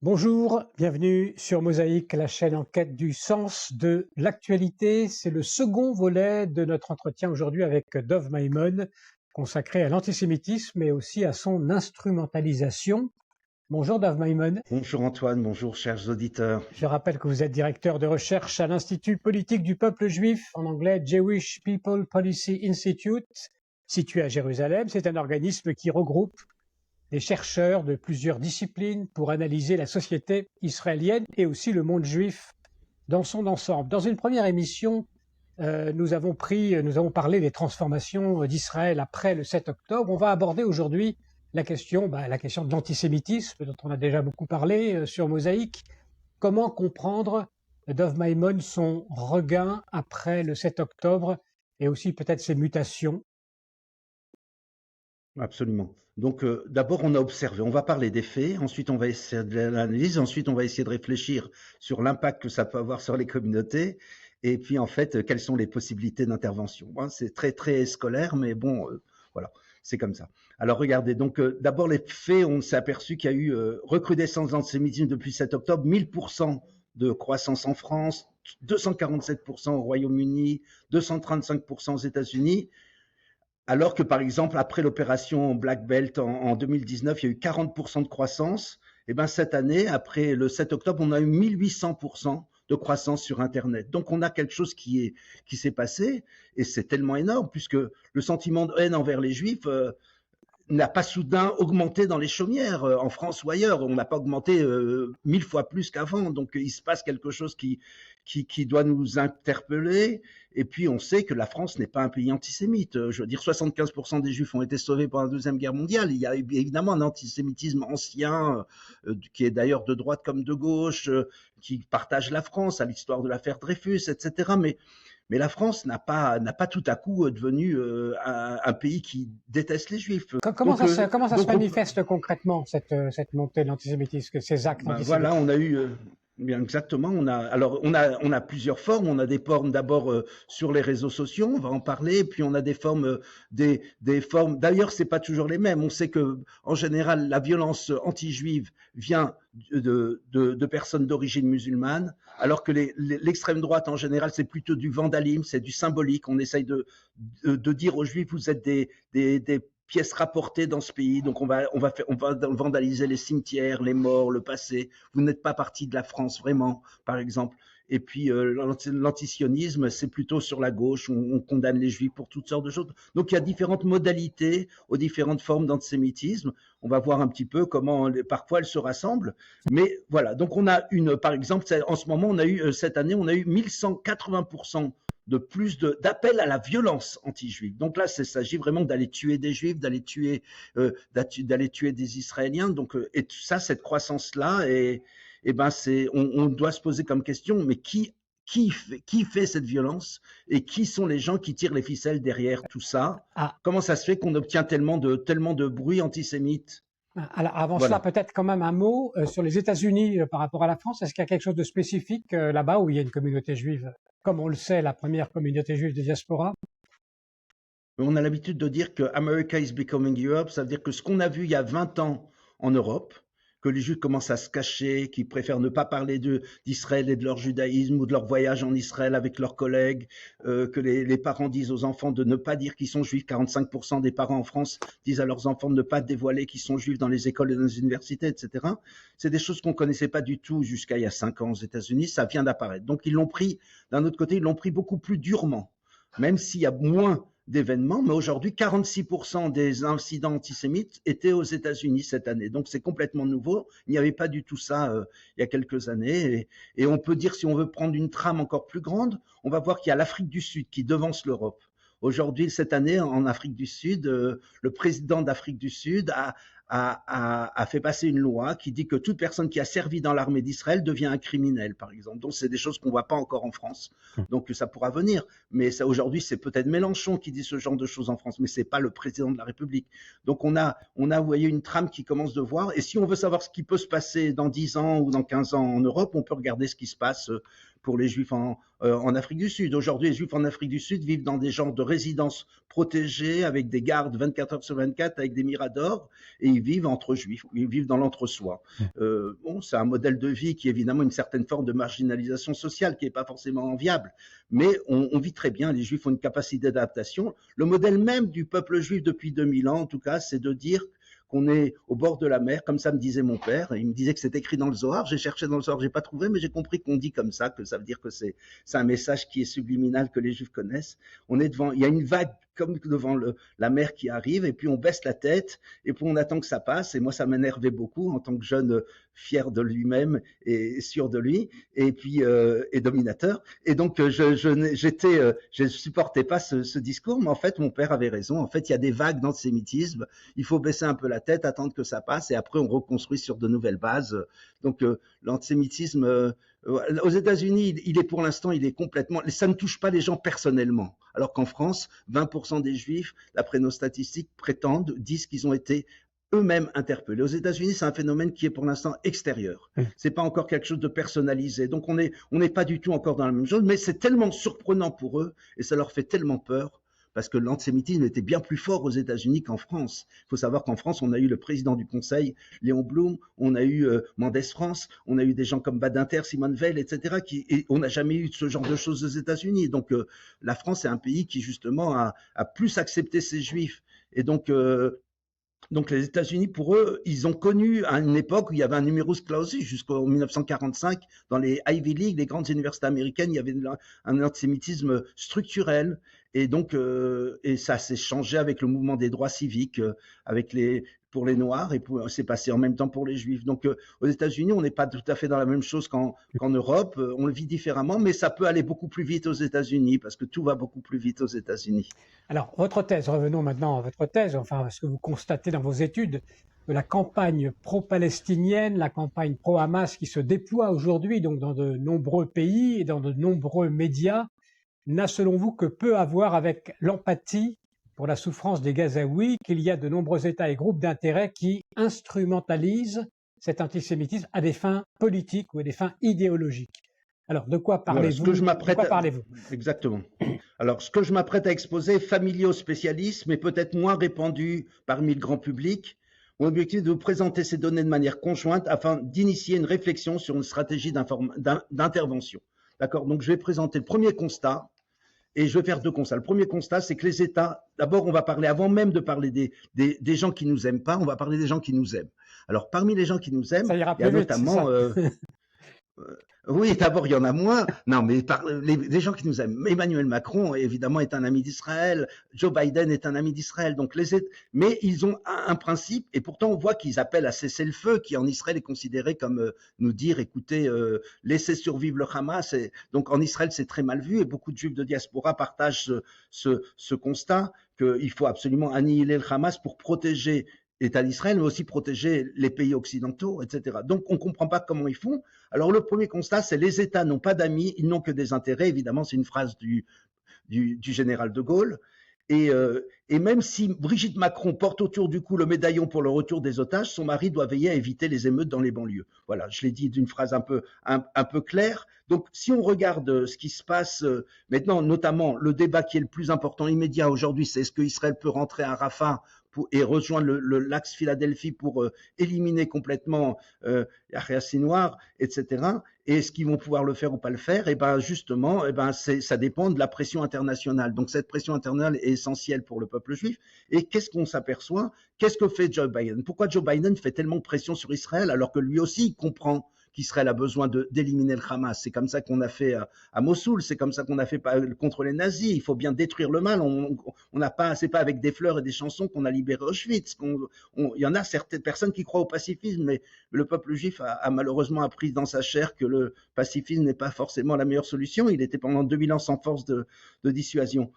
Bonjour, bienvenue sur Mosaïque, la chaîne en quête du sens de l'actualité. C'est le second volet de notre entretien aujourd'hui avec Dov Maïmon, consacré à l'antisémitisme et aussi à son instrumentalisation. Bonjour Dov Maïmon. Bonjour Antoine, bonjour chers auditeurs. Je rappelle que vous êtes directeur de recherche à l'Institut politique du peuple juif, en anglais Jewish People Policy Institute, situé à Jérusalem. C'est un organisme qui regroupe des chercheurs de plusieurs disciplines pour analyser la société israélienne et aussi le monde juif dans son ensemble. Dans une première émission, nous avons parlé des transformations d'Israël après le 7 octobre. On va aborder aujourd'hui la question de l'antisémitisme, dont on a déjà beaucoup parlé sur Mosaïque. Comment comprendre, Dov Maïmon, son regain après le 7 octobre et aussi peut-être ses mutations? Absolument. Donc d'abord on a observé, on va parler des faits, ensuite on va essayer de l'analyse, ensuite on va essayer de réfléchir sur l'impact que ça peut avoir sur les communautés et puis en fait quelles sont les possibilités d'intervention. Bon, c'est très très scolaire mais bon voilà, c'est comme ça. Alors regardez, donc d'abord les faits, on s'est aperçu qu'il y a eu recrudescence d'antisémitisme depuis 7 octobre, 1000% de croissance en France, 247% au Royaume-Uni, 235% aux États-Unis. Alors que, par exemple, après l'opération Black Belt en 2019, il y a eu 40% de croissance. Et bien, cette année, après le 7 octobre, on a eu 1800% de croissance sur Internet. Donc, on a quelque chose qui s'est passé, et c'est tellement énorme, puisque le sentiment de haine envers les Juifs n'a pas soudain augmenté dans les chaumières, en France ou ailleurs. On n'a pas augmenté 1000 fois plus qu'avant. Donc, il se passe quelque chose qui doit nous interpeller. Et puis, on sait que la France n'est pas un pays antisémite. Je veux dire, 75% des Juifs ont été sauvés pendant la Deuxième Guerre mondiale. Il y a évidemment un antisémitisme ancien, qui est d'ailleurs de droite comme de gauche, qui partage la France à l'histoire de l'affaire Dreyfus, etc. Mais la France n'a pas tout à coup devenu un pays qui déteste les Juifs. Comment ça se manifeste concrètement, cette montée de l'antisémitisme, ces actes antisémites? Voilà, on a eu bien exactement. On a plusieurs formes. On a des formes d'abord sur les réseaux sociaux, on va en parler. Puis on a des formes, des formes. D'ailleurs, c'est pas toujours les mêmes. On sait que en général, la violence anti-juive vient de personnes d'origine musulmane, alors que l'extrême droite en général, c'est plutôt du vandalisme, c'est du symbolique. On essaye de dire aux Juifs, vous êtes des pièces rapportées dans ce pays, donc on va vandaliser les cimetières, les morts, le passé. Vous n'êtes pas partie de la France vraiment, par exemple. Et puis l'antisionisme, c'est plutôt sur la gauche, on condamne les Juifs pour toutes sortes de choses. Donc il y a différentes modalités aux différentes formes d'antisémitisme. On va voir un petit peu comment parfois elles se rassemblent. Mais voilà, donc on a par exemple, en ce moment, cette année, on a eu 1180% de plus d'appels à la violence anti-juive. Donc là, il s'agit vraiment d'aller tuer des Juifs, d'aller tuer des Israéliens. Donc et tout ça, cette croissance-là, on doit se poser comme question, mais qui fait cette violence et qui sont les gens qui tirent les ficelles derrière tout ça? Comment ça se fait qu'on obtient tellement de bruit antisémite? Alors, avant cela, peut-être quand même un mot sur les États-Unis par rapport à la France. Est-ce qu'il y a quelque chose de spécifique là-bas où il y a une communauté juive, comme on le sait, la première communauté juive de diaspora? On a l'habitude de dire que America is becoming Europe. Ça veut dire que ce qu'on a vu il y a 20 ans en Europe, que les Juifs commencent à se cacher, qu'ils préfèrent ne pas parler d'Israël et de leur judaïsme ou de leur voyage en Israël avec leurs collègues, que les parents disent aux enfants de ne pas dire qu'ils sont juifs. 45% des parents en France disent à leurs enfants de ne pas dévoiler qu'ils sont juifs dans les écoles et dans les universités, etc. C'est des choses qu'on ne connaissait pas du tout jusqu'à il y a 5 ans aux États-Unis. Ça vient d'apparaître. Donc ils l'ont pris, d'un autre côté, ils l'ont pris beaucoup plus durement, même s'il y a moins d'événements, mais aujourd'hui, 46% des incidents antisémites étaient aux États-Unis cette année. Donc, c'est complètement nouveau. Il n'y avait pas du tout ça il y a quelques années. Et on peut dire, si on veut prendre une trame encore plus grande, on va voir qu'il y a l'Afrique du Sud qui devance l'Europe. Aujourd'hui, cette année, en Afrique du Sud, le président d'Afrique du Sud a fait passer une loi qui dit que toute personne qui a servi dans l'armée d'Israël devient un criminel, par exemple. Donc, c'est des choses qu'on ne voit pas encore en France. Donc, ça pourra venir. Mais ça, aujourd'hui, c'est peut-être Mélenchon qui dit ce genre de choses en France, mais ce n'est pas le président de la République. Donc, on a, vous voyez, une trame qui commence de voir. Et si on veut savoir ce qui peut se passer dans 10 ans ou dans 15 ans en Europe, on peut regarder ce qui se passe, pour les Juifs en Afrique du Sud. Aujourd'hui, les Juifs en Afrique du Sud vivent dans des genres de résidences protégées, avec des gardes 24 heures sur 24, avec des miradors, et ils vivent entre Juifs, ils vivent dans l'entre-soi. Bon, c'est un modèle de vie qui est évidemment une certaine forme de marginalisation sociale, qui n'est pas forcément enviable, mais on vit très bien, les Juifs ont une capacité d'adaptation. Le modèle même du peuple juif depuis 2000 ans, en tout cas, c'est de dire qu'on est au bord de la mer, comme ça me disait mon père. Il me disait que c'est écrit dans le Zohar. J'ai cherché dans le Zohar, j'ai pas trouvé, mais j'ai compris qu'on dit comme ça, que ça veut dire que c'est un message qui est subliminal, que les Juifs connaissent. On est devant, il y a une vague comme devant la mer qui arrive, et puis on baisse la tête, et puis on attend que ça passe. Et moi, ça m'énervait beaucoup en tant que jeune fier de lui-même et sûr de lui, et puis et dominateur. Et donc je supportais pas ce discours, mais en fait mon père avait raison. En fait, il y a des vagues d'antisémitisme. Il faut baisser un peu la tête, attendre que ça passe, et après on reconstruit sur de nouvelles bases. Donc l'antisémitisme aux États-Unis, il est pour l'instant, il est complètement. Ça ne touche pas les gens personnellement. Alors qu'en France, 20% des Juifs, d'après nos statistiques, disent qu'ils ont été eux-mêmes interpellés. Aux États-Unis, c'est un phénomène qui est pour l'instant extérieur. C'est pas encore quelque chose de personnalisé. Donc on n'est pas du tout encore dans la même chose, mais c'est tellement surprenant pour eux et ça leur fait tellement peur. Parce que l'antisémitisme était bien plus fort aux États-Unis qu'en France. Il faut savoir qu'en France, on a eu le président du Conseil, Léon Blum, on a eu Mendès France, on a eu des gens comme Badinter, Simone Veil, etc. Et on n'a jamais eu ce genre de choses aux États-Unis. Donc la France est un pays qui justement a plus accepté ses Juifs. Et donc les États-Unis, pour eux, ils ont connu à une époque où il y avait un numerus clausus jusqu'en 1945. Dans les Ivy League, les grandes universités américaines, il y avait un antisémitisme structurel. Et donc, et ça s'est changé avec le mouvement des droits civiques, pour les Noirs, et c'est passé en même temps pour les Juifs. Donc, aux États-Unis, on n'est pas tout à fait dans la même chose qu'en Europe. On le vit différemment, mais ça peut aller beaucoup plus vite aux États-Unis, parce que tout va beaucoup plus vite aux États-Unis. Alors, votre thèse, revenons maintenant à votre thèse, enfin, ce que vous constatez dans vos études, de la campagne pro-palestinienne, la campagne pro-Hamas qui se déploie aujourd'hui donc dans de nombreux pays et dans de nombreux médias, n'a selon vous que peu à voir avec l'empathie pour la souffrance des Gazaouis, qu'il y a de nombreux États et groupes d'intérêt qui instrumentalisent cet antisémitisme à des fins politiques ou à des fins idéologiques. Alors, de quoi parlez-vous? Exactement. Alors, ce que je m'apprête à exposer est familier aux spécialistes, mais peut-être moins répandu parmi le grand public. Mon objectif est de vous présenter ces données de manière conjointe afin d'initier une réflexion sur une stratégie d'intervention. D'accord? Donc, je vais présenter le premier constat. Et je vais faire deux constats. Le premier constat, c'est que les États, d'abord, on va parler, avant même de parler des gens qui nous aiment pas, on va parler des gens qui nous aiment. Alors, parmi les gens qui nous aiment, il y a notamment... oui, d'abord, il y en a moins. Non, mais les gens qui nous aiment. Emmanuel Macron, évidemment, est un ami d'Israël. Joe Biden est un ami d'Israël. Donc, mais ils ont un principe, et pourtant, on voit qu'ils appellent à cesser le feu, qui en Israël est considéré comme nous dire, écoutez, laissez survivre le Hamas. Et donc, en Israël, c'est très mal vu, et beaucoup de Juifs de diaspora partagent ce constat qu'il faut absolument annihiler le Hamas pour protéger l'État d'Israël, mais aussi protéger les pays occidentaux, etc. Donc, on ne comprend pas comment ils font. Alors, le premier constat, c'est les États n'ont pas d'amis, ils n'ont que des intérêts. Évidemment, c'est une phrase du général de Gaulle. Et même si Brigitte Macron porte autour du cou le médaillon pour le retour des otages, son mari doit veiller à éviter les émeutes dans les banlieues. Voilà, je l'ai dit d'une phrase un peu claire. Donc, si on regarde ce qui se passe maintenant, notamment le débat qui est le plus important immédiat aujourd'hui, c'est est-ce qu'Israël peut rentrer à Rafah et rejoindre l'axe Philadelphie pour éliminer complètement Yahya Sinwar, etc. Et est-ce qu'ils vont pouvoir le faire ou pas le faire? Et ben justement, ça dépend de la pression internationale. Donc cette pression internationale est essentielle pour le peuple juif. Et qu'est-ce qu'on s'aperçoit? Qu'est-ce que fait Joe Biden? Pourquoi Joe Biden fait tellement de pression sur Israël alors que lui aussi il comprend qu'Israël a besoin d'éliminer le Hamas? C'est comme ça qu'on a fait à Mossoul, c'est comme ça qu'on a fait contre les nazis. Il faut bien détruire le mal. C'est pas avec des fleurs et des chansons qu'on a libéré Auschwitz. Il y en a certaines personnes qui croient au pacifisme, mais le peuple juif a malheureusement appris dans sa chair que le pacifisme n'est pas forcément la meilleure solution. Il était pendant 2000 ans sans force de dissuasion.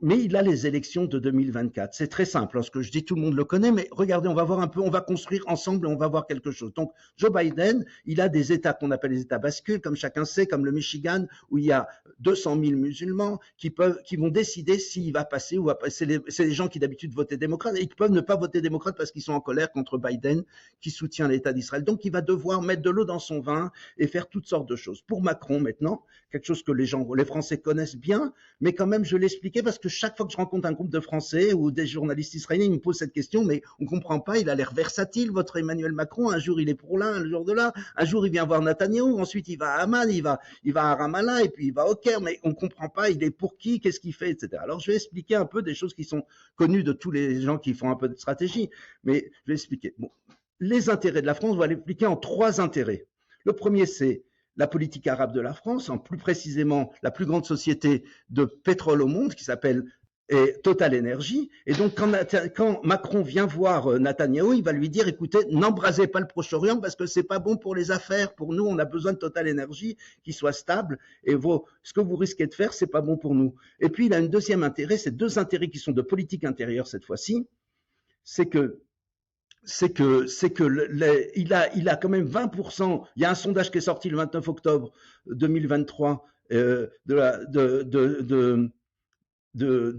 Mais il a les élections de 2024. C'est très simple. Ce que je dis, tout le monde le connaît, mais regardez, on va voir un peu, on va construire ensemble et on va voir quelque chose. Donc, Joe Biden, il a des États qu'on appelle les États bascules, comme chacun sait, comme le Michigan, où il y a 200 000 musulmans qui vont décider s'il va passer ou va passer. C'est les gens qui d'habitude votaient démocrate et qui peuvent ne pas voter démocrate parce qu'ils sont en colère contre Biden, qui soutient l'État d'Israël. Donc, il va devoir mettre de l'eau dans son vin et faire toutes sortes de choses. Pour Macron, maintenant, quelque chose que les Français connaissent bien, mais quand même, je l'expliquais parce que chaque fois que je rencontre un groupe de Français ou des journalistes israéliens, ils me posent cette question, mais on ne comprend pas, il a l'air versatile, votre Emmanuel Macron, un jour il est pour l'un, un jour de là, un jour il vient voir Netanyahou, ensuite il va à Amman, il va à Ramallah, et puis il va au Caire, mais on ne comprend pas, il est pour qui, qu'est-ce qu'il fait, etc. Alors je vais expliquer un peu des choses qui sont connues de tous les gens qui font un peu de stratégie, mais je vais expliquer. Bon, les intérêts de la France, on va l'expliquer en 3 intérêts. Le premier, c'est la politique arabe de la France, en plus précisément la plus grande société de pétrole au monde qui s'appelle Total Energy. Et donc, quand Macron vient voir Netanyahou, il va lui dire, écoutez, n'embrasez pas le Proche-Orient parce que c'est pas bon pour les affaires. Pour nous, on a besoin de Total Energy qui soit stable. Et ce que vous risquez de faire, c'est pas bon pour nous. Et puis, il a un deuxième intérêt, c'est 2 intérêts qui sont de politique intérieure cette fois-ci. Il a quand même 20%. Il y a un sondage qui est sorti le 29 octobre 2023 de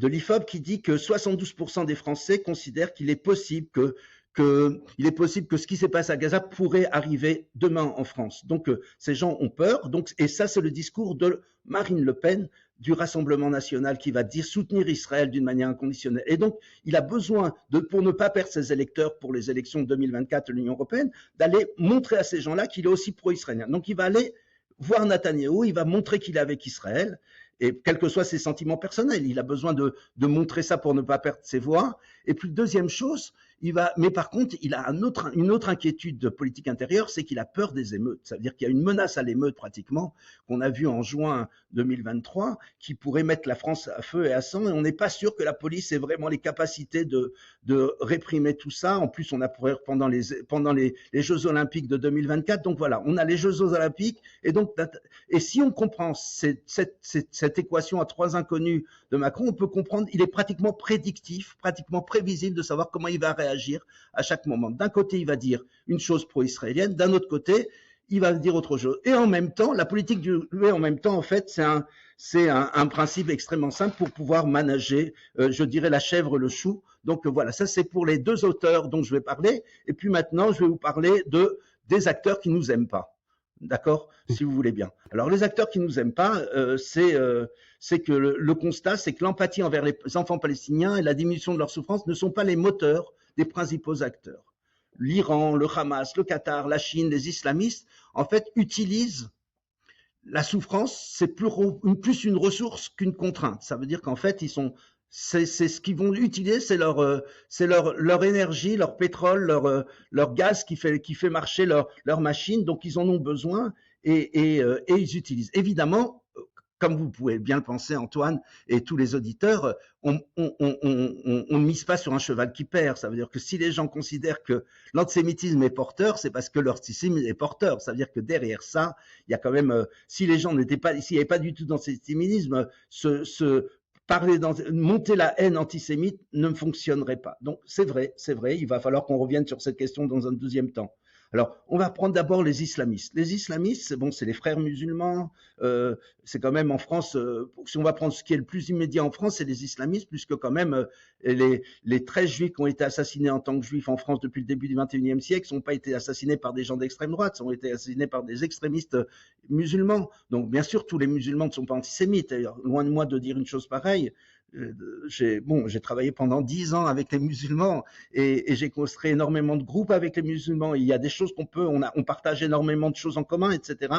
l'IFOP qui dit que 72% des Français considèrent qu'il est possible que ce qui s'est passé à Gaza pourrait arriver demain en France. Donc, ces gens ont peur. Et ça, c'est le discours de Marine Le Pen du Rassemblement national qui va soutenir Israël d'une manière inconditionnelle. Et donc, il a besoin, pour ne pas perdre ses électeurs pour les élections de 2024 de l'Union européenne, d'aller montrer à ces gens-là qu'il est aussi pro-israélien. Donc, il va aller voir Netanyahou, il va montrer qu'il est avec Israël. Et quels que soient ses sentiments personnels, il a besoin de montrer ça pour ne pas perdre ses voix. Et puis, deuxième chose, mais par contre, il a une autre inquiétude de politique intérieure, c'est qu'il a peur des émeutes. Ça veut dire qu'il y a une menace à l'émeute pratiquement, qu'on a vu en juin 2023, qui pourrait mettre la France à feu et à sang. Et on n'est pas sûr que la police ait vraiment les capacités de réprimer tout ça. En plus, on a pendant les Jeux Olympiques de 2024. Donc voilà, on a les Jeux Olympiques. Et si on comprend cette équation à 3 inconnus de Macron, on peut comprendre, il est pratiquement prédictif, pratiquement prévisible de savoir comment il va réagir à chaque moment. D'un côté, il va dire une chose pro-israélienne, d'un autre côté, il va dire autre chose. Et en même temps, la politique du en même temps, en fait, c'est un principe extrêmement simple pour pouvoir manager, je dirais, la chèvre, le chou. Donc voilà, ça c'est pour les 2 auteurs dont je vais parler. Et puis maintenant, je vais vous parler des acteurs qui nous aiment pas. D'accord, si vous voulez bien. Alors les acteurs qui nous aiment pas, c'est que le constat, c'est que l'empathie envers les enfants palestiniens et la diminution de leur souffrance ne sont pas les moteurs des principaux acteurs. L'Iran, le Hamas, le Qatar, la Chine, les islamistes, en fait, utilisent la souffrance, c'est plus une ressource qu'une contrainte. Ça veut dire qu'en fait, c'est ce qu'ils vont utiliser, c'est leur énergie, leur pétrole, leur gaz qui fait marcher leur machine. Donc ils en ont besoin et ils utilisent. Évidemment, comme vous pouvez bien le penser, Antoine, et tous les auditeurs, on ne mise pas sur un cheval qui perd. Ça veut dire que si les gens considèrent que l'antisémitisme est porteur, c'est parce que l'antisémitisme est porteur. Ça veut dire que derrière ça, il y a quand même, si les gens s'il n'y avait pas du tout d'antisémitisme, monter la haine antisémite ne fonctionnerait pas. Donc c'est vrai, il va falloir qu'on revienne sur cette question dans un deuxième temps. Alors, on va prendre d'abord les islamistes. Les islamistes, c'est les frères musulmans. C'est quand même en France, si on va prendre ce qui est le plus immédiat en France, c'est les islamistes, puisque quand même les 13 juifs qui ont été assassinés en tant que juifs en France depuis le début du XXIe siècle n'ont pas été assassinés par des gens d'extrême droite, ont été assassinés par des extrémistes musulmans. Donc, bien sûr, tous les musulmans ne sont pas antisémites. D'ailleurs, loin de moi de dire une chose pareille. J'ai travaillé pendant 10 ans avec les musulmans et j'ai construit énormément de groupes avec les musulmans. Il y a des choses on partage énormément de choses en commun, etc.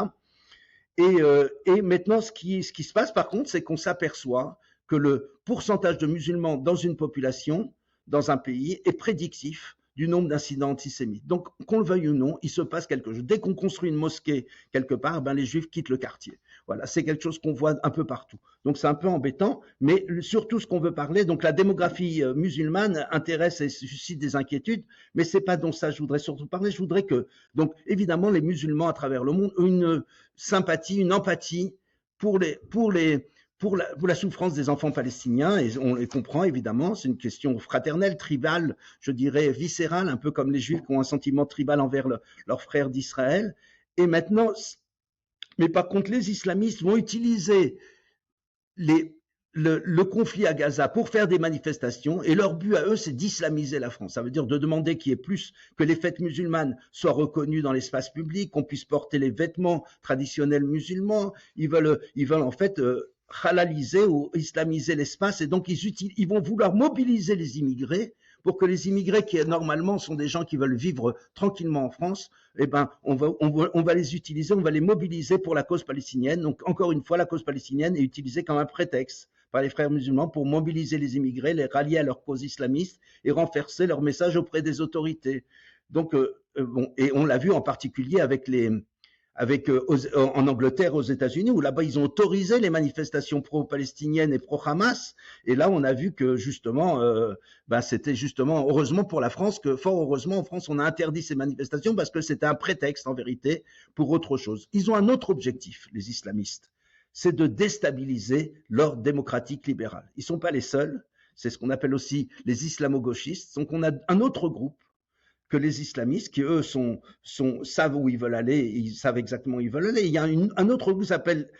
Et maintenant, ce qui se passe par contre, c'est qu'on s'aperçoit que le pourcentage de musulmans dans une population, dans un pays, est prédictif du nombre d'incidents antisémites. Donc, qu'on le veuille ou non, il se passe quelque chose. Dès qu'on construit une mosquée quelque part, les juifs quittent le quartier. Voilà, c'est quelque chose qu'on voit un peu partout. Donc, c'est un peu embêtant, mais surtout ce qu'on veut parler, donc la démographie musulmane intéresse et suscite des inquiétudes, mais c'est pas dont ça je voudrais surtout parler. Je voudrais que, donc, évidemment, les musulmans à travers le monde ont une sympathie, une empathie pour les pour la souffrance des enfants palestiniens, et on les comprend évidemment, c'est une question fraternelle, tribale, je dirais viscérale, un peu comme les Juifs qui ont un sentiment tribal envers leurs frères d'Israël. Et maintenant, mais par contre, les islamistes vont utiliser le conflit à Gaza pour faire des manifestations, et leur but à eux, c'est d'islamiser la France. Ça veut dire de demander qu'il y ait plus, que les fêtes musulmanes soient reconnues dans l'espace public, qu'on puisse porter les vêtements traditionnels musulmans. Ils veulent en fait halaliser ou islamiser l'espace, et donc ils vont vouloir mobiliser les immigrés pour que les immigrés qui normalement sont des gens qui veulent vivre tranquillement en France, eh ben on va les utiliser, on va les mobiliser pour la cause palestinienne. Donc encore une fois, la cause palestinienne est utilisée comme un prétexte par les frères musulmans pour mobiliser les immigrés, les rallier à leur cause islamiste et renforcer leur message auprès des autorités. Donc et on l'a vu en particulier en Angleterre, aux États-Unis, où là-bas ils ont autorisé les manifestations pro-palestiniennes et pro-Hamas. Et là, on a vu que justement, c'était justement heureusement pour la France que, fort heureusement, en France, on a interdit ces manifestations parce que c'était un prétexte en vérité pour autre chose. Ils ont un autre objectif, les islamistes, c'est de déstabiliser l'ordre démocratique libéral. Ils ne sont pas les seuls. C'est ce qu'on appelle aussi les islamo-gauchistes. Donc, on a un autre groupe que les islamistes, qui eux savent où ils veulent aller, ils savent exactement où ils veulent aller. Il y a un autre groupe qui s'appelle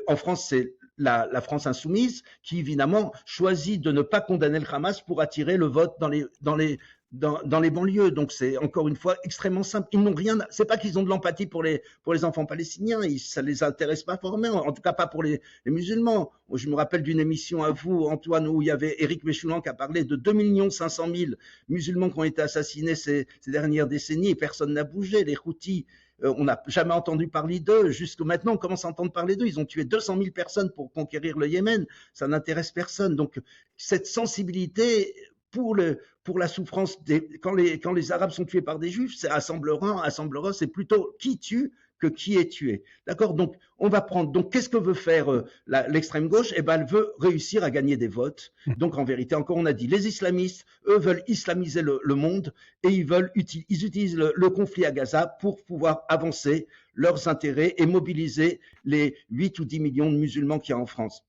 en France, c'est la France insoumise, qui évidemment choisit de ne pas condamner le Hamas pour attirer le vote dans les banlieues. Donc c'est encore une fois extrêmement simple. Ils n'ont rien. C'est pas qu'ils ont de l'empathie pour les enfants palestiniens. Ça les intéresse pas forcément. En tout cas pas pour les musulmans. Je me rappelle d'une émission à vous, Antoine, où il y avait Éric Méchoulan qui a parlé de 2 500 000 musulmans qui ont été assassinés ces dernières décennies et personne n'a bougé. Les Houthis, on n'a jamais entendu parler d'eux. Jusqu'à maintenant, on commence à entendre parler d'eux. Ils ont tué 200 000 personnes pour conquérir le Yémen. Ça n'intéresse personne. Donc cette sensibilité pour la souffrance quand les Arabes sont tués par des Juifs, c'est assemblera, c'est plutôt qui tue que qui est tué. D'accord? Donc, on va prendre. Donc, qu'est-ce que veut faire l'extrême gauche? Eh ben, elle veut réussir à gagner des votes. Donc, en vérité, encore, on a dit, les islamistes, eux, veulent islamiser le monde et ils utilisent le conflit à Gaza pour pouvoir avancer leurs intérêts et mobiliser les 8 ou 10 millions de musulmans qu'il y a en France.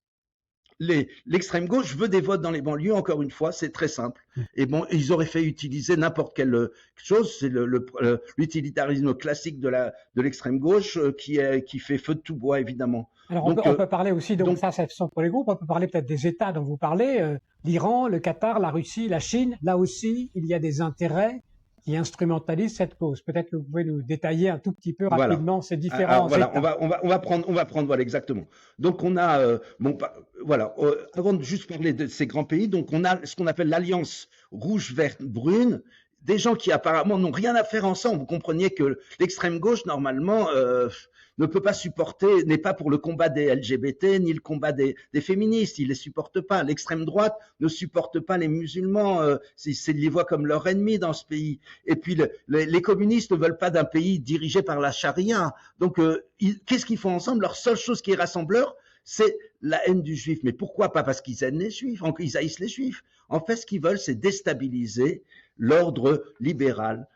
L'extrême gauche veut des votes dans les banlieues, encore une fois, c'est très simple. Et bon, ils auraient fait utiliser n'importe quelle chose, c'est l'utilitarisme classique de l'extrême gauche qui fait feu de tout bois, évidemment. Alors on peut parler aussi, donc ça sont pour les groupes, on peut parler peut-être des États dont vous parlez, l'Iran, le Qatar, la Russie, la Chine. Là aussi, il y a des intérêts qui instrumentalisent cette cause. Peut-être que vous pouvez nous détailler un tout petit peu rapidement ces différents États. On va prendre, voilà, exactement. Donc on a, avant de juste parler de ces grands pays, donc on a ce qu'on appelle l'Alliance rouge-verte-brune, des gens qui apparemment n'ont rien à faire ensemble. Vous compreniez que l'extrême gauche, normalement, ne peut pas supporter, n'est pas pour le combat des LGBT, ni le combat des féministes, il les supporte pas. L'extrême droite ne supporte pas les musulmans, ils les voient comme leurs ennemis dans ce pays. Et puis les communistes ne veulent pas d'un pays dirigé par la charia. Donc, qu'est-ce qu'ils font ensemble? Leur seule chose qui est rassembleur, c'est la haine du juif. Mais pourquoi? Pas parce qu'ils aiment les juifs, ils haïssent les juifs. En fait, ce qu'ils veulent, c'est déstabiliser l'ordre libéral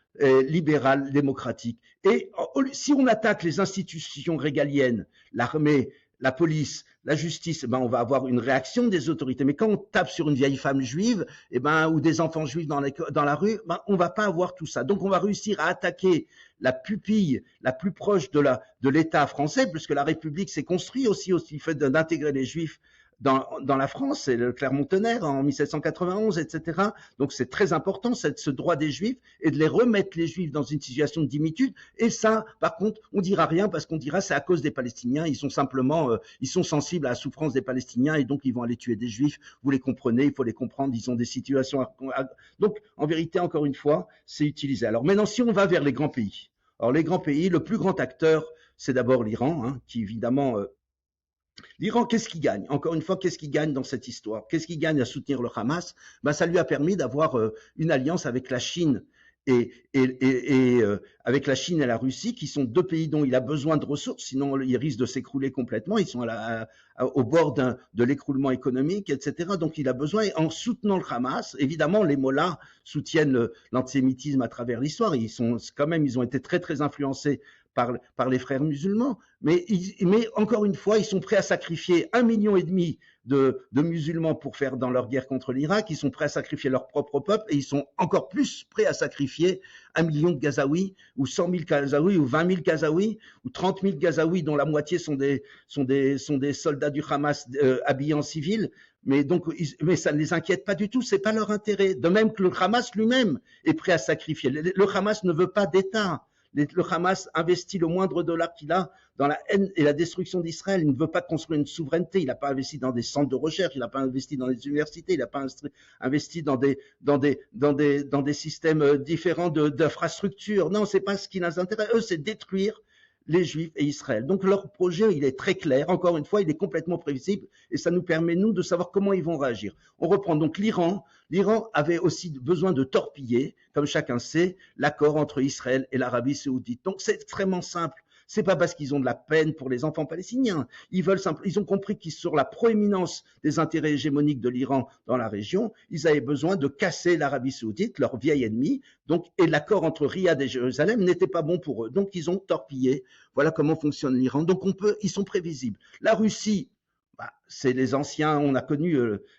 démocratique. Et si on attaque les institutions régaliennes, l'armée, la police, la justice, on va avoir une réaction des autorités. Mais quand on tape sur une vieille femme juive, ou des enfants juifs dans la rue, on va pas avoir tout ça. Donc on va réussir à attaquer la pupille la plus proche de l'État français, puisque la République s'est construite aussi au fait d'intégrer les juifs dans la France, c'est le Clermont-Tonnerre en 1791, etc. Donc c'est très important, ce droit des Juifs, et de les remettre les Juifs dans une situation de dimitude. Et ça, par contre, on dira rien parce qu'on dira c'est à cause des Palestiniens. Ils sont simplement, ils sont sensibles à la souffrance des Palestiniens et donc ils vont aller tuer des Juifs. Vous les comprenez, il faut les comprendre. Ils ont des situations. Donc en vérité, encore une fois, c'est utilisé. Alors maintenant, si on va vers les grands pays. Alors les grands pays, le plus grand acteur, c'est d'abord l'Iran, qui évidemment l'Iran, qu'est-ce qu'il gagne? Encore une fois, qu'est-ce qu'il gagne dans cette histoire? Qu'est-ce qu'il gagne à soutenir le Hamas? Ça lui a permis d'avoir une alliance avec la Chine et avec la Chine et la Russie, qui sont deux pays dont il a besoin de ressources, sinon ils risquent de s'écrouler complètement. Ils sont au bord de l'écroulement économique, etc. Donc il a besoin, et en soutenant le Hamas, évidemment, les mollahs soutiennent l'antisémitisme à travers l'histoire. Ils ont été très très influencés par les frères musulmans, mais encore une fois, ils sont prêts à sacrifier 1,5 million de musulmans pour faire dans leur guerre contre l'Irak, ils sont prêts à sacrifier leur propre peuple, et ils sont encore plus prêts à sacrifier 1 million de Gazaouis, ou 100 000 Gazaouis, ou 20 000 Gazaouis, ou 30 000 Gazaouis, dont la moitié sont des soldats du Hamas habillés en civil. Mais ça ne les inquiète pas du tout, c'est pas leur intérêt. De même que le Hamas lui-même est prêt à sacrifier. Le Hamas ne veut pas d'État. Le Hamas investit le moindre dollar qu'il a dans la haine et la destruction d'Israël. Il ne veut pas construire une souveraineté. Il n'a pas investi dans des centres de recherche. Il n'a pas investi dans les universités. Il n'a pas investi dans des systèmes différents d'infrastructures. Non, c'est pas ce qui les intéresse. Eux, c'est détruire les Juifs et Israël. Donc leur projet, il est très clair. Encore une fois, il est complètement prévisible et ça nous permet, nous, de savoir comment ils vont réagir. On reprend donc l'Iran. L'Iran avait aussi besoin de torpiller, comme chacun sait, l'accord entre Israël et l'Arabie saoudite. Donc c'est extrêmement simple. C'est pas parce qu'ils ont de la peine pour les enfants palestiniens. Ils ont compris qu'ils, sur la proéminence des intérêts hégémoniques de l'Iran dans la région, ils avaient besoin de casser l'Arabie saoudite, leur vieil ennemi. Donc, et l'accord entre Riyad et Jérusalem n'était pas bon pour eux. Donc, ils ont torpillé. Voilà comment fonctionne l'Iran. Donc, ils sont prévisibles. La Russie, c'est les anciens, on a connu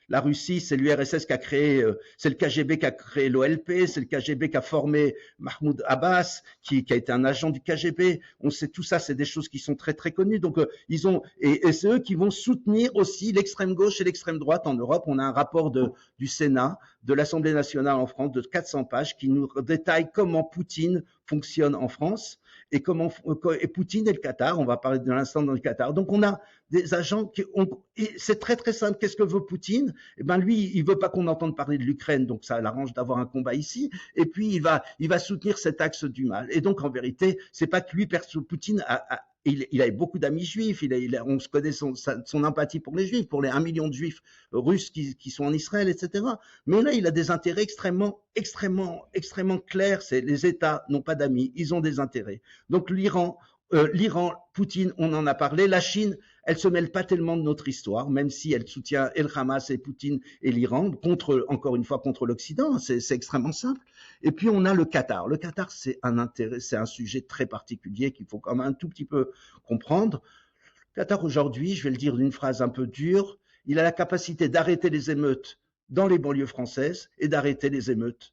la Russie, c'est l'URSS qui a créé, c'est le KGB qui a créé l'OLP, c'est le KGB qui a formé Mahmoud Abbas, qui a été un agent du KGB. On sait tout ça, c'est des choses qui sont très très connues. Donc et c'est eux qui vont soutenir aussi l'extrême gauche et l'extrême droite en Europe. On a un rapport du Sénat, de l'Assemblée nationale en France de 400 pages qui nous détaille comment Poutine fonctionne en France et Poutine et le Qatar. On va parler de l'instant dans le Qatar. Donc on a des agents c'est très très simple. Qu'est-ce que veut Poutine? Eh ben lui, il veut pas qu'on entende parler de l'Ukraine, donc ça l'arrange d'avoir un combat ici. Et puis il va soutenir cet axe du mal. Et donc en vérité, c'est pas que lui, Poutine il a beaucoup d'amis juifs, on se connaît son empathie pour les juifs, pour les 1 million de juifs russes qui sont en Israël, etc. Mais là, il a des intérêts extrêmement clairs. Les États n'ont pas d'amis, ils ont des intérêts. Donc l'Iran, Poutine, on en a parlé. La Chine, elle se mêle pas tellement de notre histoire, même si elle soutient et le Hamas et Poutine et l'Iran encore une fois contre l'Occident. C'est extrêmement simple. Et puis on a le Qatar. Le Qatar, c'est un sujet très particulier qu'il faut quand même un tout petit peu comprendre. Le Qatar aujourd'hui, je vais le dire d'une phrase un peu dure, il a la capacité d'arrêter les émeutes dans les banlieues françaises et d'arrêter les émeutes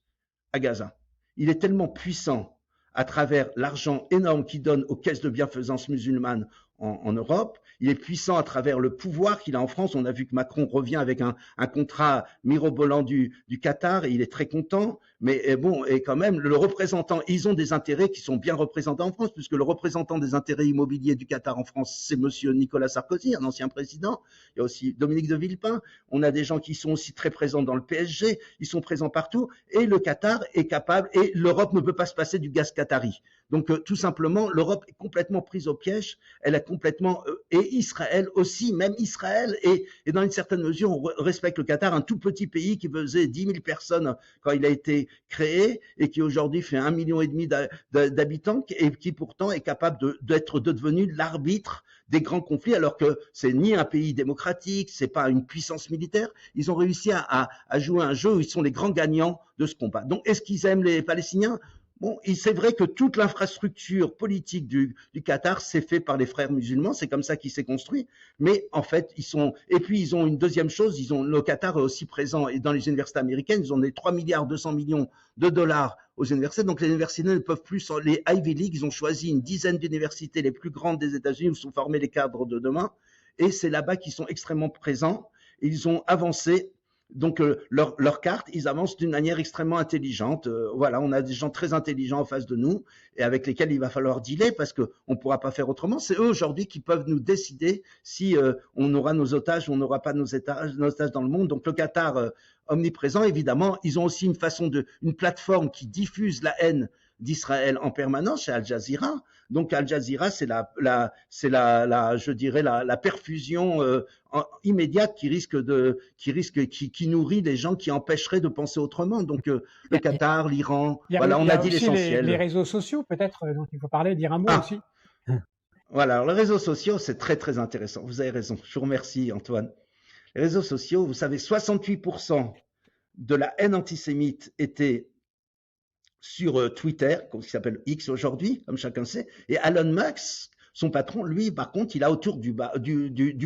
à Gaza. Il est tellement puissant à travers l'argent énorme qu'il donne aux caisses de bienfaisance musulmanes en Europe. Il est puissant à travers le pouvoir qu'il a en France. On a vu que Macron revient avec un contrat mirobolant du Qatar et il est très content. Mais bon, et quand même, le représentant, ils ont des intérêts qui sont bien représentés en France, puisque le représentant des intérêts immobiliers du Qatar en France, c'est monsieur Nicolas Sarkozy, un ancien président. Il y a aussi Dominique de Villepin. On a des gens qui sont aussi très présents dans le PSG. Ils sont présents partout. Et le Qatar est capable, et l'Europe ne peut pas se passer du gaz qatari. Donc, tout simplement, l'Europe est complètement prise au piège. Elle a complètement, et Israël aussi, même Israël, et dans une certaine mesure, on respecte le Qatar, un tout petit pays qui faisait 10 000 personnes quand il a été créé et qui aujourd'hui fait 1,5 million d'habitants et qui pourtant est capable d'être devenu l'arbitre des grands conflits, alors que c'est ni un pays démocratique, c'est pas une puissance militaire. Ils ont réussi à jouer un jeu où ils sont les grands gagnants de ce combat. Donc, est-ce qu'ils aiment les Palestiniens? Bon, c'est vrai que toute l'infrastructure politique du Qatar s'est fait par les frères musulmans, c'est comme ça qu'il s'est construit. Mais en fait, et puis ils ont une deuxième chose, le Qatar est aussi présent et dans les universités américaines, ils ont des 3 milliards 200 millions de dollars aux universités. Donc les universités ne peuvent plus, les Ivy League, ils ont choisi une dizaine d'universités les plus grandes des États-Unis où sont formés les cadres de demain. Et c'est là-bas qu'ils sont extrêmement présents. Et ils ont avancé. Donc leur carte, ils avancent d'une manière extrêmement intelligente. Voilà, on a des gens très intelligents en face de nous et avec lesquels il va falloir dealer parce que on pourra pas faire autrement. C'est eux aujourd'hui qui peuvent nous décider si on aura nos otages ou on n'aura pas nos otages dans le monde. Donc le Qatar omniprésent, évidemment, ils ont aussi une plateforme qui diffuse la haine d'Israël en permanence chez Al Jazeera. Donc Al Jazeera, c'est je dirais la perfusion immédiate qui nourrit les gens qui empêcheraient de penser autrement. Donc le Qatar, l'Iran, voilà, on a dit l'essentiel. Les réseaux sociaux, peut-être, dont il faut parler, dire un mot aussi. Voilà, alors les réseaux sociaux, c'est très très intéressant. Vous avez raison. Je vous remercie, Antoine. Les réseaux sociaux, vous savez, 68% de la haine antisémite était sur Twitter, qui s'appelle X aujourd'hui, comme chacun sait, et Elon Musk, son patron, lui, par contre, il a autour du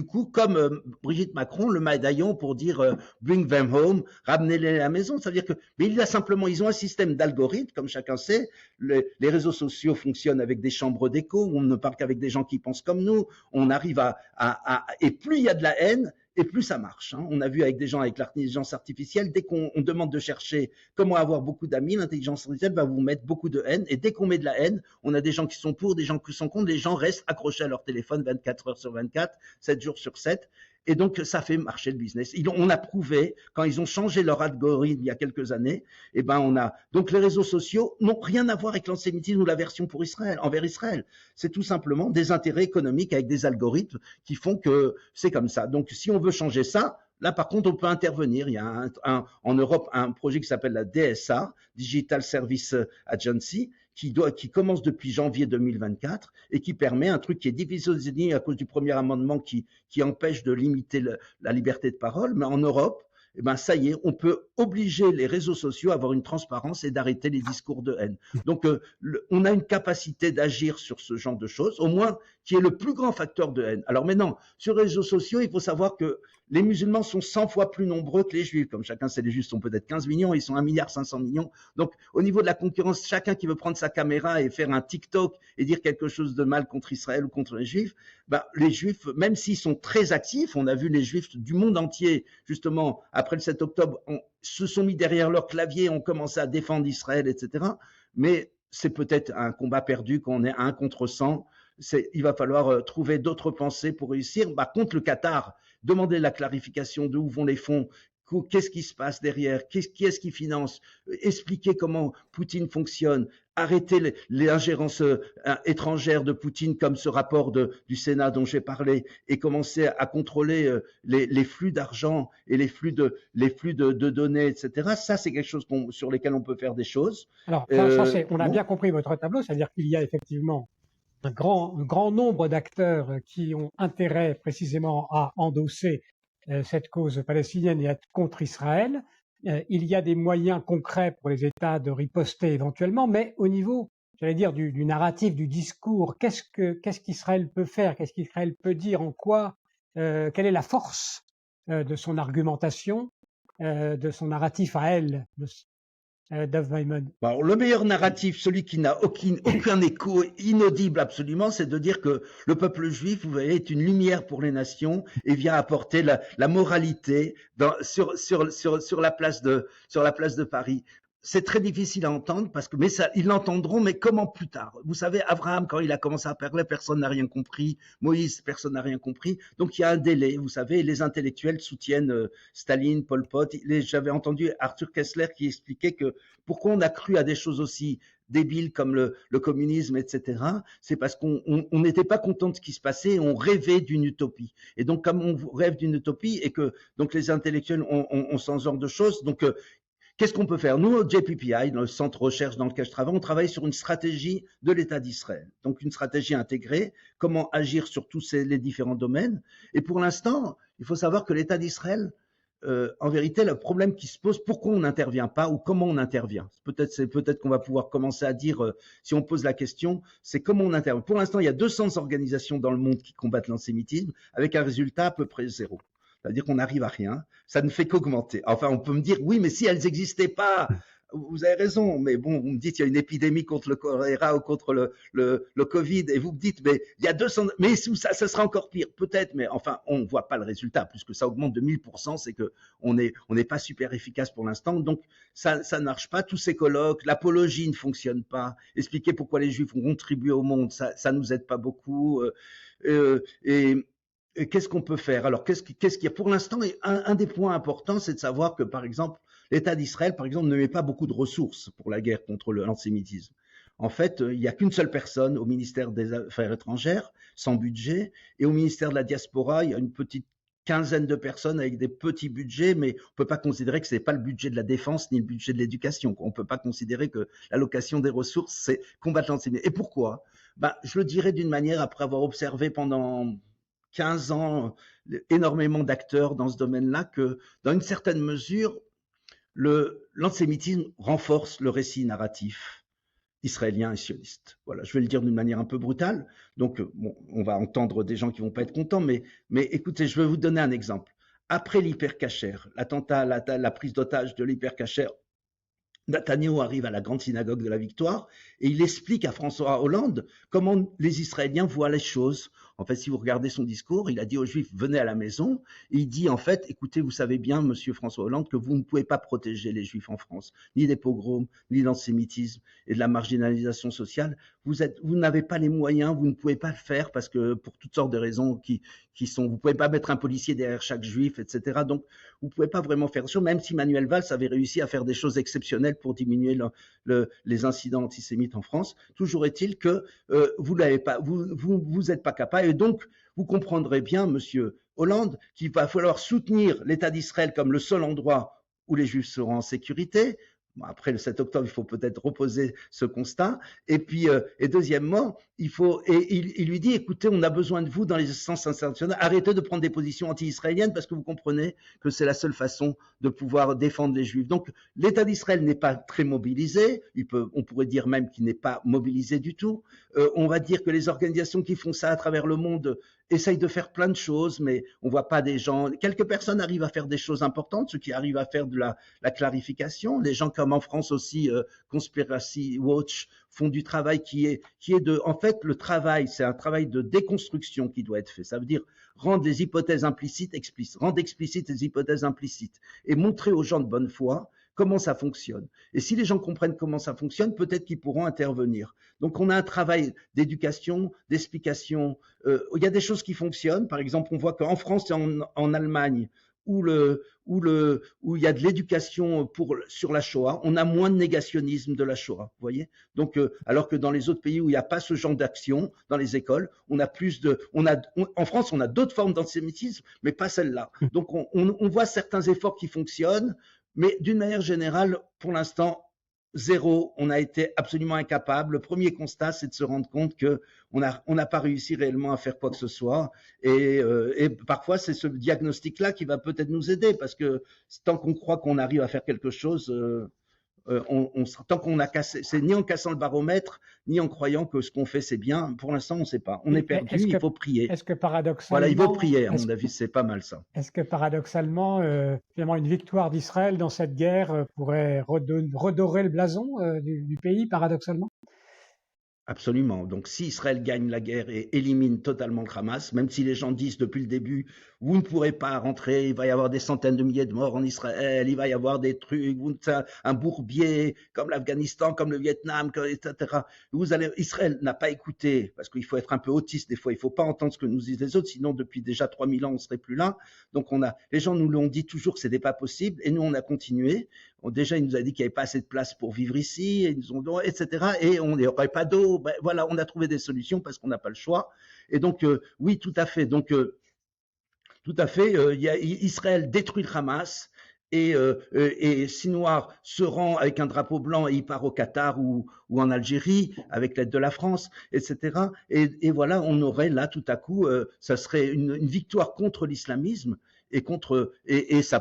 cou, comme Brigitte Macron, le médaillon pour dire bring them home, ramenez-les à la maison. Ça veut dire que, mais ils ont un système d'algorithmes, comme chacun sait. Les réseaux sociaux fonctionnent avec des chambres d'écho. On ne parle qu'avec des gens qui pensent comme nous. On arrive et plus il y a de la haine, et plus ça marche. On a vu avec des gens avec l'intelligence artificielle, dès qu'on demande de chercher comment avoir beaucoup d'amis, l'intelligence artificielle va vous mettre beaucoup de haine. Et dès qu'on met de la haine, on a des gens qui sont pour, des gens qui sont contre. Les gens restent accrochés à leur téléphone 24 heures sur 24, 7 jours sur 7. Et donc, ça fait marcher le business. On a prouvé, quand ils ont changé leur algorithme il y a quelques années, donc les réseaux sociaux n'ont rien à voir avec l'antisémitisme ou l'aversion pour Israël, envers Israël. C'est tout simplement des intérêts économiques avec des algorithmes qui font que c'est comme ça. Donc, si on veut changer ça, là, par contre, on peut intervenir. Il y a en Europe un projet qui s'appelle la DSA, Digital Service Agency, qui commence depuis janvier 2024 et qui permet un truc qui est difficile aux États-Unis à cause du premier amendement qui empêche de limiter la liberté de parole. Mais en Europe, ça y est, on peut obliger les réseaux sociaux à avoir une transparence et d'arrêter les discours de haine. Donc, on a une capacité d'agir sur ce genre de choses, au moins qui est le plus grand facteur de haine. Alors maintenant, sur les réseaux sociaux, il faut savoir que les musulmans sont 100 fois plus nombreux que les juifs. Comme chacun sait, les juifs sont peut-être 15 millions, ils sont 1,5 milliard. Donc, au niveau de la concurrence, chacun qui veut prendre sa caméra et faire un TikTok et dire quelque chose de mal contre Israël ou contre les juifs, les juifs, même s'ils sont très actifs, on a vu les juifs du monde entier, justement, après le 7 octobre, se sont mis derrière leur clavier, ont commencé à défendre Israël, etc. Mais c'est peut-être un combat perdu quand on est 1 contre 100. Il va falloir trouver d'autres pensées pour réussir. Contre le Qatar, demander la clarification d'où vont les fonds, qu'est-ce qui se passe derrière, qui est-ce qui finance, expliquer comment Poutine fonctionne, arrêter l'ingérence étrangère de Poutine comme ce rapport du Sénat dont j'ai parlé et commencer à contrôler les flux d'argent et les flux de données, etc. Ça, c'est quelque chose sur lesquels on peut faire des choses. Alors, on a bien compris votre tableau, c'est-à-dire qu'il y a effectivement un grand nombre d'acteurs qui ont intérêt précisément à endosser cette cause palestinienne et à être contre Israël. Il y a des moyens concrets pour les États de riposter éventuellement, mais au niveau, j'allais dire, du narratif, du discours, qu'est-ce qu'Israël peut faire, qu'est-ce qu'Israël peut dire, en quoi, quelle est la force de son argumentation, de son narratif à elle, Dov Maimon. Le meilleur narratif, celui qui n'a aucun écho inaudible absolument, c'est de dire que le peuple juif, vous voyez, est une lumière pour les nations et vient apporter la moralité sur la place de Paris. C'est très difficile à entendre mais ils l'entendront, mais comment plus tard? Vous savez, Abraham, quand il a commencé à parler, personne n'a rien compris. Moïse, personne n'a rien compris. Donc il y a un délai, vous savez, les intellectuels soutiennent Staline, Pol Pot. J'avais entendu Arthur Kessler qui expliquait que pourquoi on a cru à des choses aussi débiles comme le communisme, etc. C'est parce qu'on n'était pas content de ce qui se passait et on rêvait d'une utopie. Et donc, comme on rêve d'une utopie et que donc les intellectuels ont ce genre de choses, donc qu'est-ce qu'on peut faire? Nous, au JPPI, dans le centre de recherche dans lequel je travaille, on travaille sur une stratégie de l'État d'Israël. Donc, une stratégie intégrée, comment agir sur tous les différents domaines. Et pour l'instant, il faut savoir que l'État d'Israël, en vérité, le problème qui se pose, pourquoi on n'intervient pas ou comment on intervient? Peut-être qu'on va pouvoir commencer à dire, si on pose la question, c'est comment on intervient. Pour l'instant, il y a 200 organisations dans le monde qui combattent l'antisémitisme, avec un résultat à peu près 0. C'est-à-dire qu'on n'arrive à rien, ça ne fait qu'augmenter. Enfin, on peut me dire, oui, mais si elles n'existaient pas, vous avez raison, mais bon, vous me dites, il y a une épidémie contre le choléra ou contre le Covid, et vous me dites, mais il y a 200, mais ça sera encore pire, peut-être, mais enfin, on ne voit pas le résultat, puisque ça augmente de 1000%, c'est que on n'est pas super efficace pour l'instant, donc ça ne marche pas, tous ces colloques, l'apologie ne fonctionne pas, expliquer pourquoi les Juifs ont contribué au monde, ça nous aide pas beaucoup, et qu'est-ce qu'on peut faire? Alors, qu'est-ce qu'il y a pour l'instant? Un des points importants, c'est de savoir que, par exemple, l'État d'Israël, par exemple, ne met pas beaucoup de ressources pour la guerre contre l'antisémitisme. En fait, il n'y a qu'une seule personne au ministère des Affaires étrangères, sans budget, et au ministère de la Diaspora, il y a une petite quinzaine de personnes avec des petits budgets, mais on ne peut pas considérer que ce n'est pas le budget de la défense ni le budget de l'éducation. On ne peut pas considérer que l'allocation des ressources, c'est combattre l'antisémitisme. Et pourquoi? Je le dirais d'une manière, après avoir observé pendant 15 ans énormément d'acteurs dans ce domaine-là, que dans une certaine mesure, l'antisémitisme renforce le récit narratif israélien et sioniste. Voilà, je vais le dire d'une manière un peu brutale. Donc, bon, on va entendre des gens qui vont pas être contents, mais écoutez, je vais vous donner un exemple. Après l'hypercacher, l'attentat, la prise d'otage de l'hypercacher, Netanyahou arrive à la grande synagogue de la Victoire et il explique à François Hollande comment les Israéliens voient les choses. En fait, si vous regardez son discours, il a dit aux Juifs, venez à la maison. Et il dit, en fait, écoutez, vous savez bien, monsieur François Hollande, que vous ne pouvez pas protéger les Juifs en France, ni des pogroms, ni de l'antisémitisme et de la marginalisation sociale. Vous n'avez pas les moyens, vous ne pouvez pas le faire parce que pour toutes sortes de raisons qui sont, vous ne pouvez pas mettre un policier derrière chaque Juif, etc. Donc, vous ne pouvez pas vraiment faire ça, même si Manuel Valls avait réussi à faire des choses exceptionnelles pour diminuer les incidents antisémites en France. Toujours est-il que vous n'êtes pas capable. Et donc, vous comprendrez bien, monsieur Hollande, qu'il va falloir soutenir l'État d'Israël comme le seul endroit où les Juifs seront en sécurité. Bon, après le 7 octobre, il faut peut-être reposer ce constat. Et puis, et deuxièmement, il lui dit, écoutez, on a besoin de vous dans les instances internationales. Arrêtez de prendre des positions anti-israéliennes parce que vous comprenez que c'est la seule façon de pouvoir défendre les Juifs. Donc, l'État d'Israël n'est pas très mobilisé. On pourrait dire même qu'il n'est pas mobilisé du tout. On va dire que les organisations qui font ça à travers le monde essayent de faire plein de choses, mais on voit pas des gens. Quelques personnes arrivent à faire des choses importantes, ceux qui arrivent à faire de la clarification. Les gens comme en France aussi, Conspiracy Watch, font du travail qui est en fait, le travail, c'est un travail de déconstruction qui doit être fait. Ça veut dire rendre les hypothèses implicites explicites, rendre explicites les hypothèses implicites et montrer aux gens de bonne foi comment ça fonctionne. Et si les gens comprennent comment ça fonctionne, peut-être qu'ils pourront intervenir. Donc, on a un travail d'éducation, d'explication. Il y a des choses qui fonctionnent. Par exemple, on voit qu'en France et en Allemagne, où il y a de l'éducation sur la Shoah, on a moins de négationnisme de la Shoah, vous voyez. Donc, alors que dans les autres pays où il n'y a pas ce genre d'action, dans les écoles, on a en France, on a d'autres formes d'antisémitisme, mais pas celle-là. Donc, on voit certains efforts qui fonctionnent, mais d'une manière générale, pour l'instant, zéro. On a été absolument incapable. Le premier constat, c'est de se rendre compte que on n'a pas réussi réellement à faire quoi que ce soit. Et parfois, c'est ce diagnostic-là qui va peut-être nous aider, parce que tant qu'on croit qu'on arrive à faire quelque chose, tant qu'on a cassé, c'est ni en cassant le baromètre, ni en croyant que ce qu'on fait c'est bien. Pour l'instant, on ne sait pas. On est perdu. Il faut prier. Est-ce que paradoxalement, voilà, il faut prier. À mon avis, c'est pas mal ça. Est-ce que paradoxalement, finalement, une victoire d'Israël dans cette guerre pourrait redorer le blason du pays, paradoxalement? Absolument. Donc, si Israël gagne la guerre et élimine totalement le Hamas, même si les gens disent depuis le début, vous ne pourrez pas rentrer, il va y avoir des centaines de milliers de morts en Israël, il va y avoir des trucs, un bourbier, comme l'Afghanistan, comme le Vietnam, etc. Israël n'a pas écouté, parce qu'il faut être un peu autiste des fois, il ne faut pas entendre ce que nous disent les autres, sinon depuis déjà 3000 ans, on ne serait plus là. Donc, les gens nous l'ont dit toujours que ce n'était pas possible, et nous, on a continué. Déjà, il nous a dit qu'il n'y avait pas assez de place pour vivre ici, et ils ont, etc. Et on n'y aurait pas d'eau. Ben, voilà, on a trouvé des solutions parce qu'on n'a pas le choix. Et donc, oui, tout à fait. Donc, tout à fait, Israël détruit le Hamas et Sinoir se rend avec un drapeau blanc et il part au Qatar ou en Algérie avec l'aide de la France, etc. Et voilà, on aurait là tout à coup, ça serait une victoire contre l'islamisme. Et ça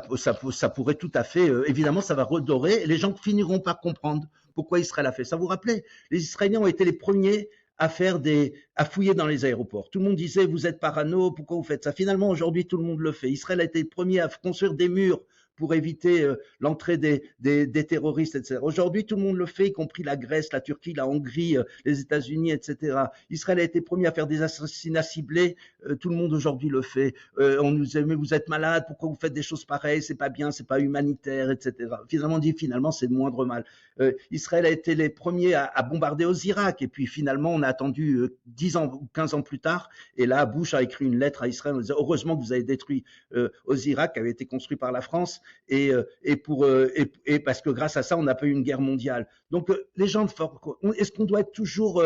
pourrait tout à fait, évidemment, ça va redorer et les gens finiront par comprendre pourquoi Israël a fait ça. Vous vous rappelez, les Israéliens ont été les premiers à fouiller dans les aéroports. Tout le monde disait, vous êtes parano, pourquoi vous faites ça? Finalement, aujourd'hui, tout le monde le fait. Israël a été le premier à construire des murs pour éviter l'entrée des terroristes, etc. Aujourd'hui, tout le monde le fait, y compris la Grèce, la Turquie, la Hongrie, les États-Unis, etc. Israël a été premier à faire des assassinats ciblés. Tout le monde aujourd'hui le fait. On nous dit, mais vous êtes malade, pourquoi vous faites des choses pareilles? C'est pas bien, c'est pas humanitaire, etc. Finalement, on dit, finalement, c'est le moindre mal. Israël a été les premiers à bombarder aux Irak. Et puis, finalement, on a attendu 10 ans ou 15 ans plus tard. Et là, Bush a écrit une lettre à Israël en disant, heureusement que vous avez détruit aux Irak, qui avait été construit par la France. et parce que grâce à ça, on n'a pas eu une guerre mondiale. Donc les gens est-ce qu'on doit être toujours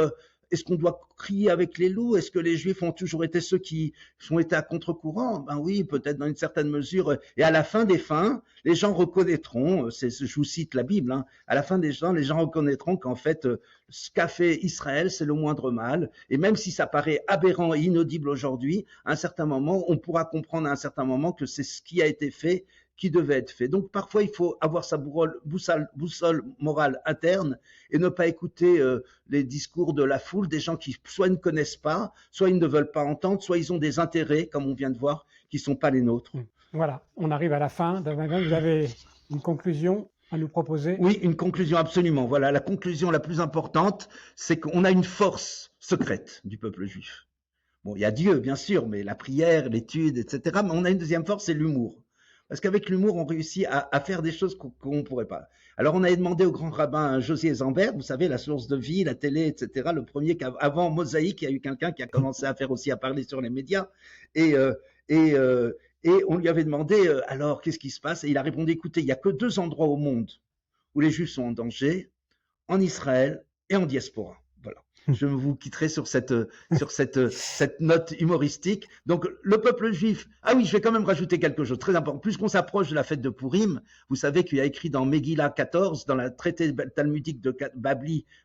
est-ce qu'on doit crier avec les loups? Est-ce que les Juifs ont toujours été ceux qui ont été à contre-courant? Ben oui, peut-être dans une certaine mesure. Et à la fin des fins, les gens reconnaîtront, je vous cite la Bible, hein, à la fin des gens, les gens reconnaîtront qu'en fait, ce qu'a fait Israël, c'est le moindre mal. Et même si ça paraît aberrant et inaudible aujourd'hui, à un certain moment, on pourra comprendre à un certain moment que c'est ce qui a été fait qui devait être fait. Donc parfois, il faut avoir sa boussole morale interne et ne pas écouter les discours de la foule, des gens qui soit ne connaissent pas, soit ils ne veulent pas entendre, soit ils ont des intérêts, comme on vient de voir, qui ne sont pas les nôtres. Voilà, on arrive à la fin. Vous avez une conclusion à nous proposer? Oui, une conclusion, absolument. Voilà, la conclusion la plus importante, c'est qu'on a une force secrète du peuple juif. Bon, il y a Dieu, bien sûr, mais la prière, l'étude, etc. Mais on a une deuxième force, c'est l'humour. Parce qu'avec l'humour, on réussit à faire des choses qu'on ne pourrait pas. Alors, on avait demandé au grand rabbin Josier Zambert, vous savez, la source de vie, la télé, etc., le premier avant Mosaïque, il y a eu quelqu'un qui a commencé à faire aussi, à parler sur les médias. Et on lui avait demandé, alors, qu'est-ce qui se passe? Et il a répondu, écoutez, il n'y a que 2 endroits au monde où les Juifs sont en danger, en Israël et en diaspora. Voilà. Je vous quitterai sur cette note humoristique. Donc, le peuple juif. Ah oui, je vais quand même rajouter quelque chose très important. Puisqu'on s'approche de la fête de Pourim, vous savez qu'il y a écrit dans Megillah 14, dans la traité talmudique de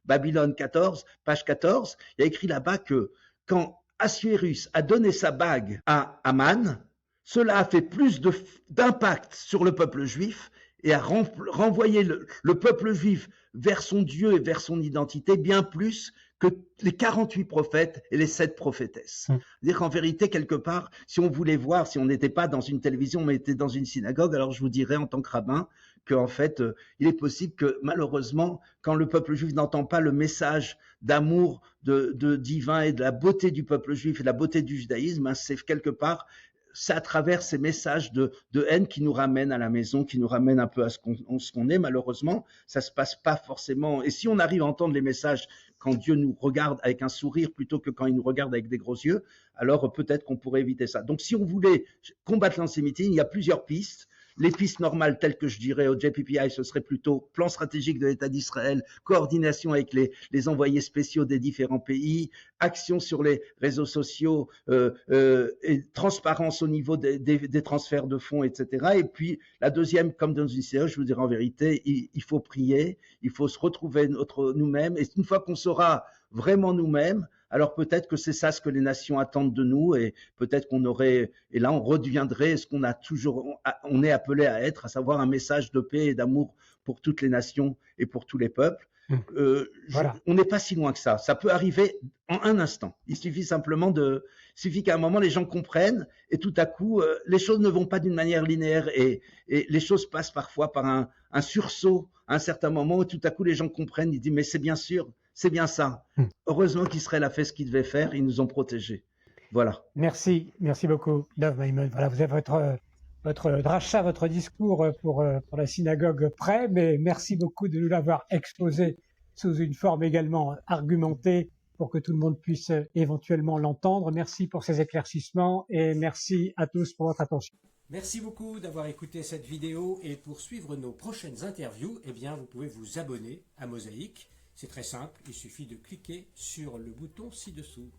Babylone 14, page 14, il y a écrit là-bas que quand Assuérus a donné sa bague à Aman, cela a fait plus d'impact sur le peuple juif et a renvoyé le peuple juif vers son Dieu et vers son identité bien plus que les 48 prophètes et les 7 prophétesses. C'est-à-dire qu'en vérité, quelque part, si on voulait voir, si on n'était pas dans une télévision, mais était dans une synagogue, alors je vous dirais en tant que rabbin qu'en fait, il est possible que malheureusement, quand le peuple juif n'entend pas le message d'amour de divin et de la beauté du peuple juif et de la beauté du judaïsme, hein, c'est quelque part c'est à travers ces messages de haine qui nous ramènent à la maison, qui nous ramènent un peu à ce qu'on est. Malheureusement, ça se passe pas forcément. Et si on arrive à entendre les messages quand Dieu nous regarde avec un sourire plutôt que quand il nous regarde avec des gros yeux, alors peut-être qu'on pourrait éviter ça. Donc si on voulait combattre l'antisémitisme, il y a plusieurs pistes. Les pistes normales, telles que je dirais au JPPI, ce serait plutôt plan stratégique de l'État d'Israël, coordination avec les envoyés spéciaux des différents pays, action sur les réseaux sociaux, et transparence au niveau des transferts de fonds, etc. Et puis la deuxième, comme dans une série, je vous dirais en vérité, il faut prier, il faut se retrouver nous-mêmes. Et une fois qu'on sera vraiment nous-mêmes, alors peut-être que c'est ça ce que les nations attendent de nous et peut-être qu'on aurait, et là on redeviendrait ce qu'on a toujours, on est appelé à être, à savoir un message de paix et d'amour pour toutes les nations et pour tous les peuples. Voilà. On n'est pas si loin que ça. Ça peut arriver en un instant. Il suffit simplement il suffit qu'à un moment les gens comprennent et tout à coup les choses ne vont pas d'une manière linéaire et les choses passent parfois par un sursaut à un certain moment où tout à coup les gens comprennent. Ils disent mais c'est bien sûr, c'est bien ça. Heureusement qu'Israël a fait ce qu'il devait faire. Ils nous ont protégés. Voilà. Merci beaucoup, Dov Maimon. Voilà, vous avez votre dracha, votre discours pour la synagogue prêt, mais merci beaucoup de nous l'avoir exposé sous une forme également argumentée pour que tout le monde puisse éventuellement l'entendre. Merci pour ces éclaircissements et merci à tous pour votre attention. Merci beaucoup d'avoir écouté cette vidéo et pour suivre nos prochaines interviews, eh bien, vous pouvez vous abonner à Mosaïque. C'est très simple, il suffit de cliquer sur le bouton ci-dessous.